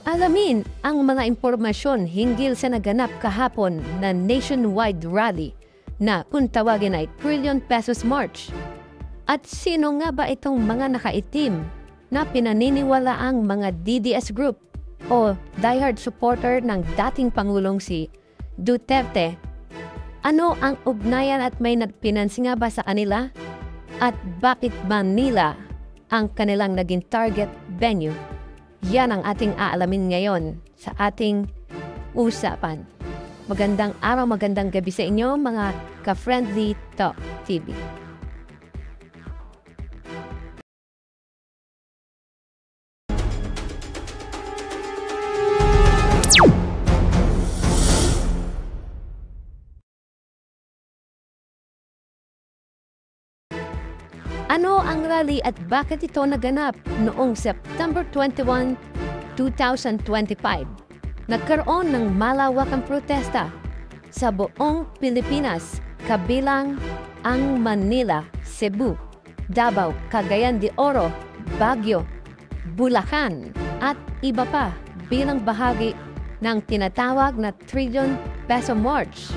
Alamin ang mga impormasyon hinggil sa naganap kahapon na nationwide rally na kung tawagin ay Trillion Pesos March. At sino nga ba itong mga nakaitim na pinaniniwalaang mga DDS group o diehard supporter ng dating Pangulong si Duterte? Ano ang ugnayan at may nagpinansi nga ba sa kanila? At bakit Manila ang kanilang naging target venue? Yan ang ating aalamin ngayon sa ating usapan. Magandang araw, magandang gabi sa inyo mga ka-Friendly Talk TV. Ano ang rally at bakit ito naganap noong September 21, 2025? Nagkaroon ng malawakang protesta sa buong Pilipinas kabilang ang Manila, Cebu, Davao, Cagayan de Oro, Baguio, Bulacan at iba pa bilang bahagi ng tinatawag na Trillion Peso March.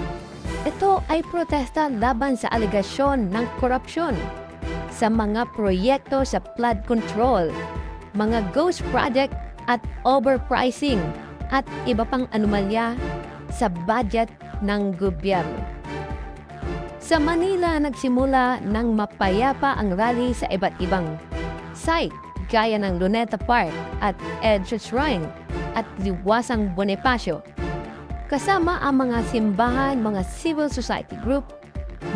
Ito ay protesta laban sa alegasyon ng korupsyon sa mga proyekto sa flood control, mga ghost project at overpricing at iba pang anomalya sa budget ng gobyerno. Sa Manila, nagsimula ng mapayapa ang rally sa iba't ibang site gaya ng Luneta Park at Edge Shrine at Liwasang Bonifacio. Kasama ang mga simbahan, mga civil society group,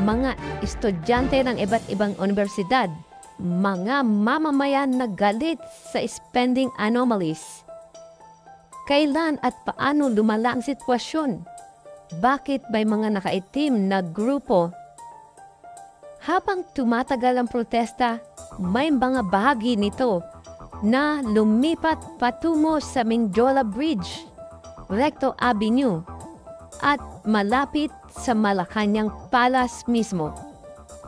mga estudyante ng iba't ibang universidad, mga mamamayan na galit sa spending anomalies. Kailan at paano lumala ang sitwasyon? Bakit may mga nakaitim na grupo? Habang tumatagal ang protesta, may mga bahagi nito na lumipat patungo sa Mendiola Bridge, Recto Avenue, at malapit sa Malacanang Palace mismo.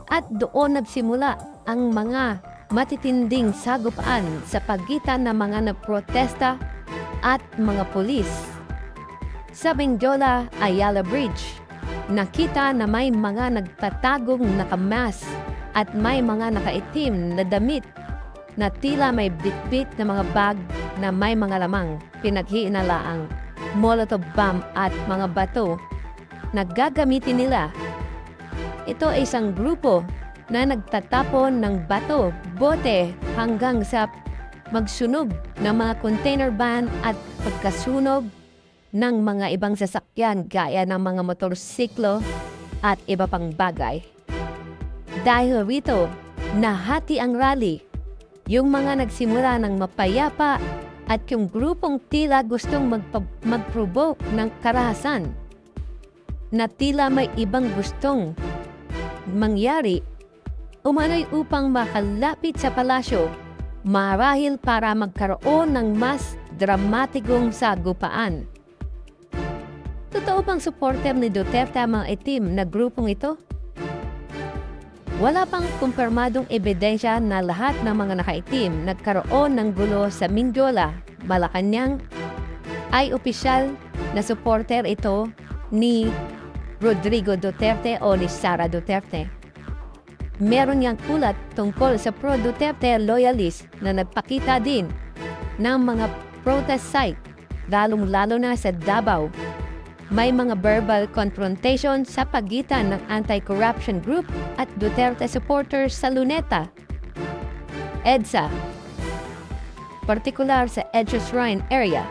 At doon nagsimula ang mga matitinding sagupaan sa pagitan ng mga naprotesta at mga pulis. Sa Mendiola Ayala Bridge, nakita na may mga nagtatagong nakamas at may mga nakaitim na damit na tila may bitbit na mga bag na may mga lamang pinaghiinalaang molotov bomb at mga bato na gagamitin nila. Ito ay isang grupo na nagtatapon ng bato, bote hanggang sa magsunog ng mga container van at pagkasunog ng mga ibang sasakyan gaya ng mga motorsiklo at iba pang bagay. Dahil rito, nahati ang rally. Yung mga nagsimula ng mapayapa at yung grupong tila gustong mag-provoke ng karahasan na tila may ibang gustong mangyari, umano'y upang makalapit sa palasyo, marahil para magkaroon ng mas dramatikong sagupaan. Totoo bang supporter ni Duterte ang mga itim na grupong ito? Wala pang kumpirmadong ebidensya na lahat ng mga nakaitim nagkaroon ng gulo sa Mendiola, Malacanang ay opisyal na supporter ito ni Rodrigo Duterte o ni Sara Duterte. Meron niyang ulat tungkol sa pro-Duterte loyalist na nagpakita din ng mga protest site, lalong-lalo na sa Davao. May mga verbal confrontation sa pagitan ng anti-corruption group at Duterte supporters sa Luneta, EDSA, partikular sa Edge Shrine area.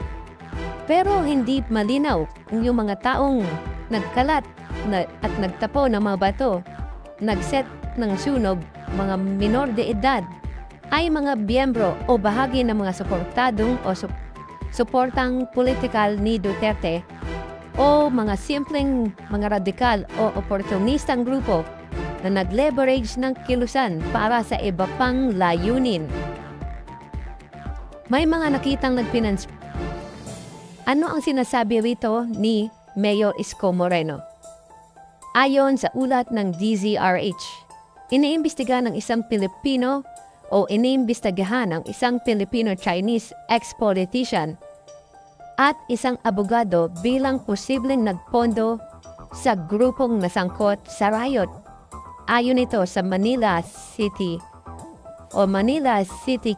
Pero hindi malinaw kung yung mga taong nagkalat at nagtapo ng mga bato, nagset ng sunog, mga minor de edad, ay mga biyembro o bahagi ng mga suportadong o suportang politikal ni Duterte o mga simpleng mga radikal o oportunistang grupo na nag-leverage ng kilusan para sa iba pang layunin. May mga nakitang nagpinans. Ano ang sinasabi rito ni Mayor Isko Moreno? Ayon sa ulat ng DZRH, iniimbestiga ng isang Pilipino o iniimbestigahan ng isang Filipino-Chinese ex-politician at isang abogado bilang posibleng nagpondo sa grupong nasangkot sa riot. Ayon ito sa Manila City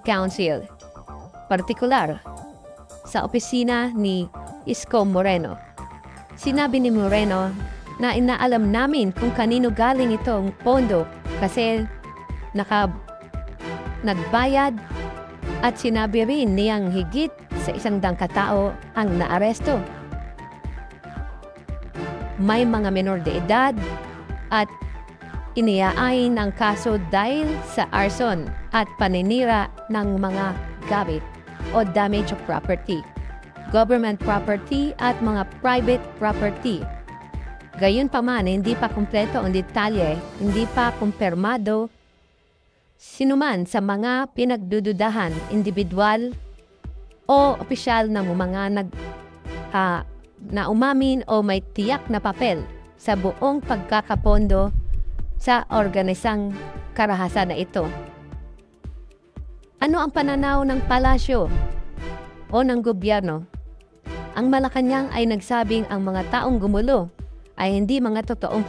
Council, partikular sa opisina ni Isko Moreno. Sinabi ni Moreno na inaalam namin kung kanino galing itong pondo kasi nagbayad, at sinabi rin niyang higit sa 100 katao ang naaresto. May mga menor de edad at iniaain ang kaso dahil sa arson at paninira ng mga gamit o damage of property, government property at mga private property. Gayunpaman, hindi pa kumpleto ang detalye, hindi pa kumpirmado sinuman sa mga pinagdududahan, individual o opisyal ng mga na umamin o may tiyak na papel sa buong pagkakapondo sa organisang karahasan na ito. Ano ang pananaw ng palasyo o ng gobyerno? Ang Malacanang ay nagsabing ang mga taong gumulo ay hindi mga totoong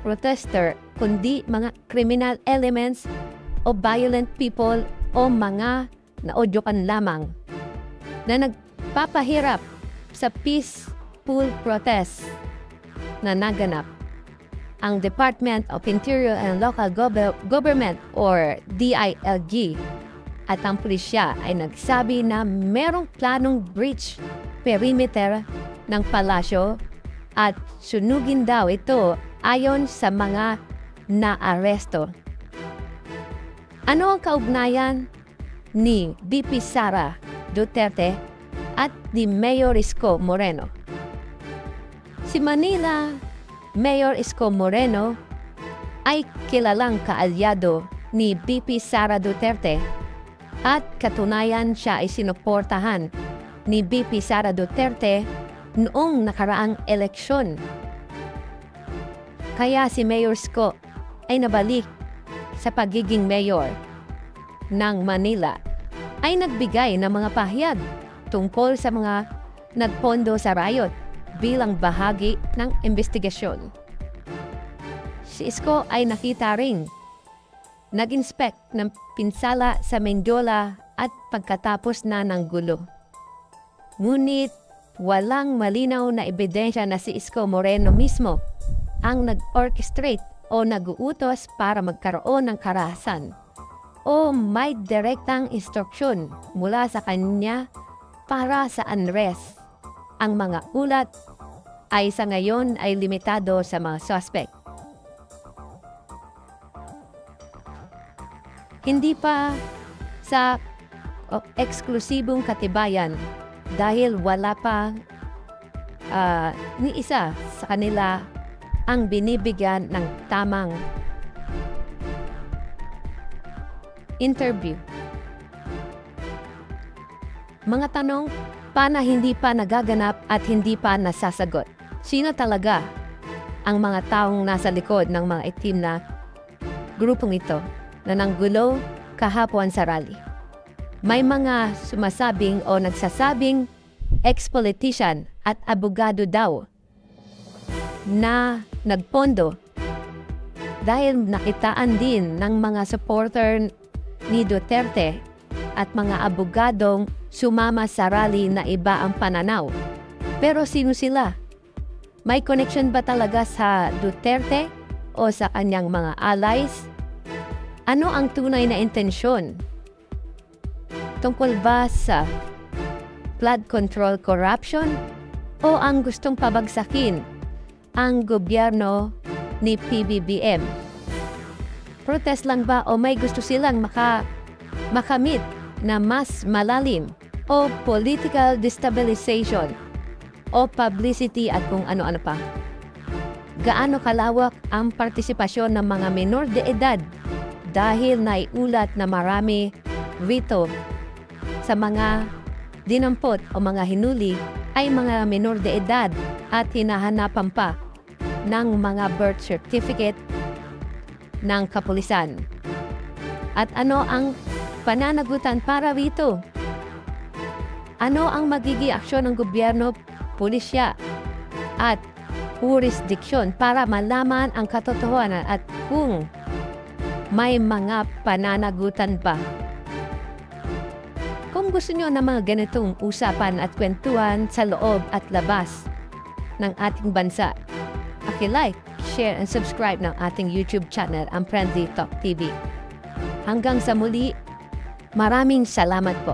protester, kundi mga criminal elements o violent people o mga naodyokan lamang na nagpapahirap sa peaceful protest na naganap. Ang Department of Interior and Local Government or DILG at ang pulisya ay nagsabi na merong planong breach perimeter ng palasyo at sunugin daw ito ayon sa mga naaresto. Ano ang kaugnayan ni VP Sara Duterte at ni Mayor Isko Moreno? Si Manila Mayor Isko Moreno ay kilalang kaalyado ni VP Sara Duterte at katunayan siya ay sinuportahan ni VP Sara Duterte noong nakaraang eleksyon. Kaya si Mayor Isko ay nabalik sa pagiging mayor ng Manila ay nagbigay ng mga pahayag tungkol sa mga nagpondo sa riot bilang bahagi ng investigasyon. Si Isko ay nakita ring nag-inspect ng pinsala sa Menjola at pagkatapos na ng gulo. Ngunit walang malinaw na ebidensya na si Isko Moreno mismo ang nag-orchestrate o nag-uutos para magkaroon ng karahasan o may direktang instruksyon mula sa kanya para sa unrest. Ang mga ulat ay sa ngayon ay limitado sa mga suspect. Hindi pa sa eksklusibong katibayan dahil wala pa ni isa sa kanila ang binibigyan ng tamang interview. Mga tanong paano hindi pa nagaganap at hindi pa nasasagot? Sino talaga ang mga taong nasa likod ng mga itim na grupong ito na nanggulo kahapon sa rally? May mga sumasabing o nagsasabing ex-politician at abogado daw na nagpondo dahil nakitaan din ng mga supporter ni Duterte at mga abogadong sumama sa rally na iba ang pananaw. Pero sino sila? May connection ba talaga sa Duterte o sa kanyang mga allies? Ano ang tunay na intensyon? Tungkol ba sa flood control corruption o ang gustong pabagsakin ang gobyerno ni PBBM? Protest lang ba o may gusto silang makamit na mas malalim o political destabilization o publicity at kung ano-ano pa? Gaano kalawak ang partisipasyon ng mga menor de edad dahil naiulat na marami rito sa mga dinampot o mga hinuli ay mga menor de edad at hinahanapan pa ng mga birth certificate ng kapulisan. At ano ang pananagutan para rito? Ano ang magiging aksyon ng gobyerno, pulisya, at jurisdiksyon para malaman ang katotohanan at kung may mga pananagutan pa. Kung gusto nyo ng mga ganitong usapan at kwentuhan sa loob at labas ng ating bansa, paki-like, share, and subscribe ng ating YouTube channel, ang Friendly Talk TV. Hanggang sa muli, maraming salamat po.